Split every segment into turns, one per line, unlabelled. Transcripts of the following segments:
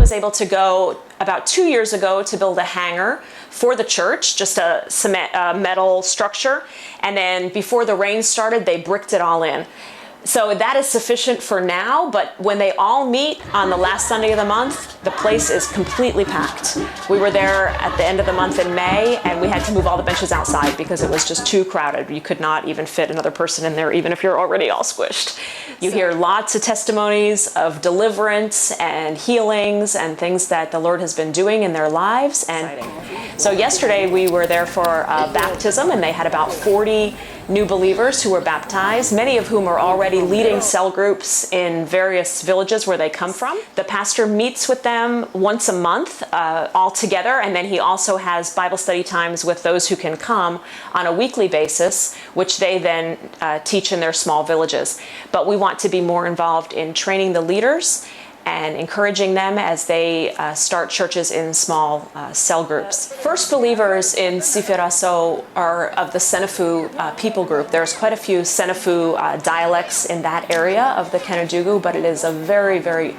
was able to go about 2 years ago to build a hangar for the church, just a cement, metal structure. And then before the rain started, they bricked it all in. So that is sufficient for now, but when they all meet on the last Sunday of the month, the place is completely packed. We were there at the end of the month in May, and we had to move all the benches outside because it was just too crowded. You could not even fit another person in there, even if you're already all squished. You hear lots of testimonies of deliverance and healings and things that the Lord has been doing in their lives. And so yesterday we were there for baptism, and they had about 40 new believers who were baptized, many of whom are already leading cell groups in various villages where they come from. The pastor meets with them once a month all together, and then he also has Bible study times with those who can come on a weekly basis, which they then teach in their small villages. But we want to be more involved in training the leaders and encouraging them as they start churches in small cell groups. First believers in Siferaso are of the Senufo people group. There's quite a few Senufo dialects in that area of the Kenadugu, but it is a very, very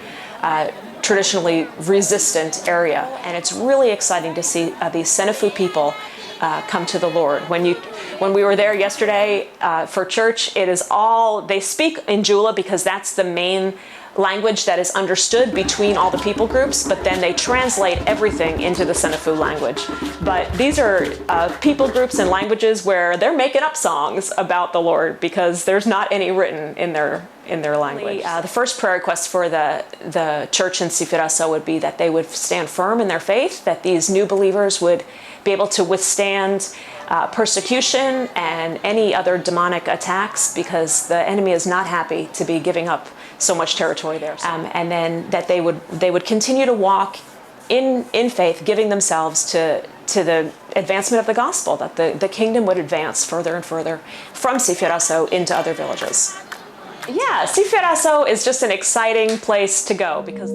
traditionally resistant area. And it's really exciting to see these Senufo people come to the Lord. When we were there yesterday for church, it is all, they speak in Jula because that's the main language that is understood between all the people groups, but then they translate everything into the Senufo language. But these are people groups and languages where they're making up songs about the Lord because there's not any written in their language. The first prayer request for the church in Siferaso would be that they would stand firm in their faith, that these new believers would be able to withstand persecution and any other demonic attacks, because the enemy is not happy to be giving up so much territory there. And then that they would continue to walk in faith, giving themselves to the advancement of the gospel, that the kingdom would advance further and further from Siferaso into other villages. Yeah, Siferaso is just an exciting place to go because